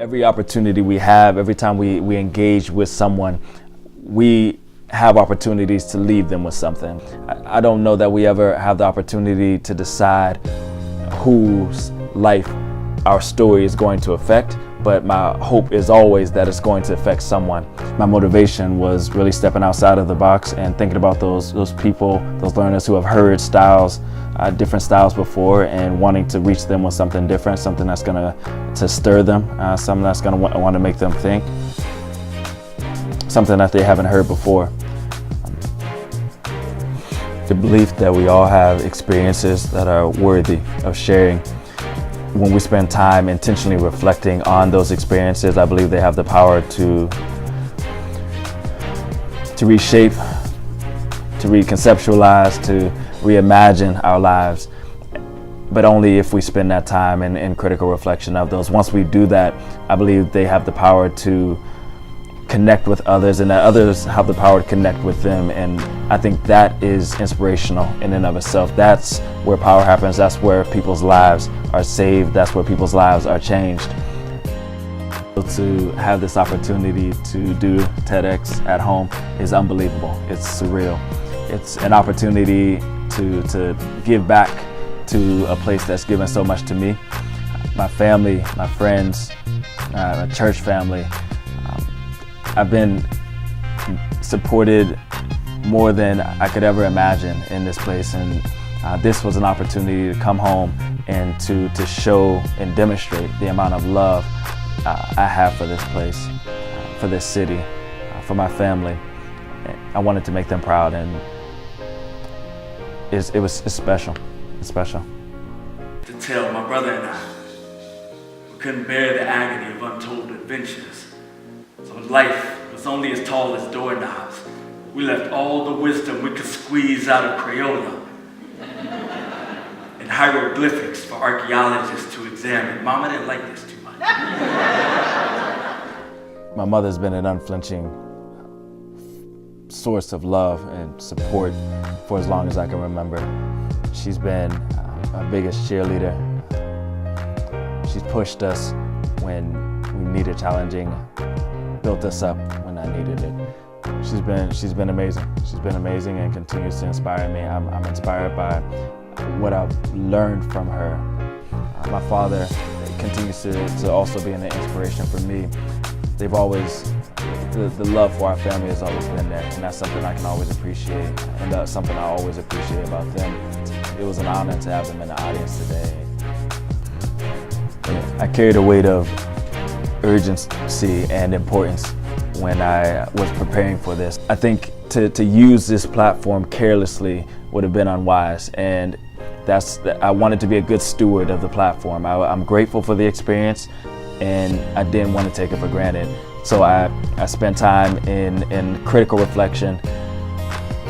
Every opportunity we have, every time we engage with someone, we have opportunities to leave them with something. I don't know that we ever have the opportunity to decide whose life our story is going to affect, but my hope is always that it's going to affect someone. My motivation was really stepping outside of the box and thinking about those people, those learners who have heard different styles before, and wanting to reach them with something different, something that's going to stir them, something that's going to want to make them think, something that they haven't heard before. The belief that we all have experiences that are worthy of sharing. When we spend time intentionally reflecting on those experiences, I believe they have the power to reshape, to reconceptualize, to reimagine our lives, but only if we spend that time in critical reflection of those. Once we do that, I believe they have the power to connect with others, and that others have the power to connect with them. And I think that is inspirational in and of itself. That's where power happens. That's where people's lives are saved. That's where people's lives are changed. To have this opportunity to do TEDx at home is unbelievable. It's surreal. It's an opportunity to give back to a place that's given so much to me, my family, my friends, my church family. I've been supported more than I could ever imagine in this place, and this was an opportunity to come home and to show and demonstrate the amount of love I have for this place, for this city, for my family. I wanted to make them proud, and it's special. It's special. To tell my brother and I, we couldn't bear the agony of untold adventures. So life was only as tall as doorknobs. We left all the wisdom we could squeeze out of Crayola and hieroglyphics for archaeologists to examine. Mama didn't like this too much. My mother's been an unflinching source of love and support for as long as I can remember. She's been my biggest cheerleader. She's pushed us when we needed challenging, built us up when I needed it. She's been amazing. She's been amazing and continues to inspire me. I'm inspired by what I've learned from her. My father continues to also be an inspiration for me. They've always, the love for our family has always been there, and that's something I can always appreciate, and that's something I always appreciate about them. It was an honor to have them in the audience today. I carried a weight of urgency and importance when I was preparing for this. I think to use this platform carelessly would have been unwise, and I wanted to be a good steward of the platform. I'm grateful for the experience, and I didn't want to take it for granted. So I spent time in critical reflection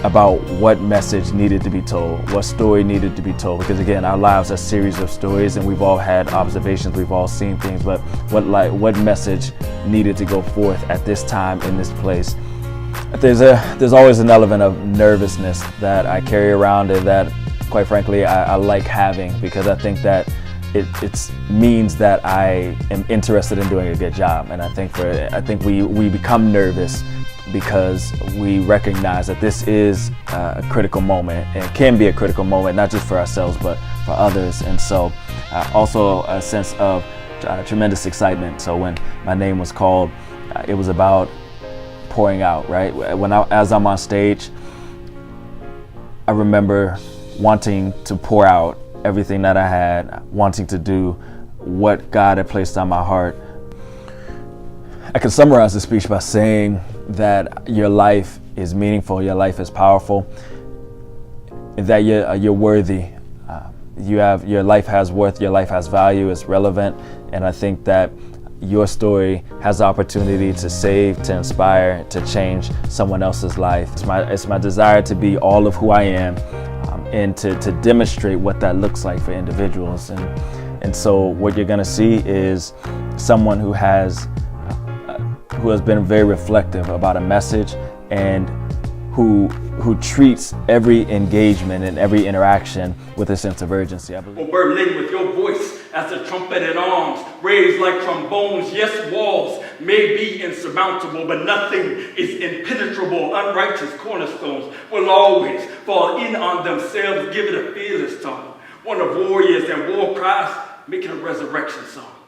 about what message needed to be told, what story needed to be told. Because again, our lives are a series of stories, and we've all had observations, we've all seen things, but what message needed to go forth at this time in this place? There's always an element of nervousness that I carry around, and that, quite frankly, I like having, because I think that it means that I am interested in doing a good job. And I think we become nervous because we recognize that this is a critical moment, and it can be a critical moment, not just for ourselves, but for others. And so also a sense of tremendous excitement. So when my name was called, it was about pouring out, right? As I'm on stage, I remember wanting to pour out everything that I had, wanting to do what God had placed on my heart. I can summarize the speech by saying that your life is meaningful, your life is powerful, that you're worthy. Your life has worth, your life has value, it's relevant, and I think that your story has the opportunity to save, to inspire, to change someone else's life. It's my desire to be all of who I am, and to demonstrate what that looks like for individuals. And so what you're gonna see is someone who has been very reflective about a message, and who treats every engagement and every interaction with a sense of urgency, I believe. Berlin, with your voice as the trumpet in arms, raised like trombones. Yes, walls may be insurmountable, but nothing is impenetrable. Unrighteous cornerstones will always fall in on themselves. Give it a fearless tone, one of warriors and war cries, make it a resurrection song.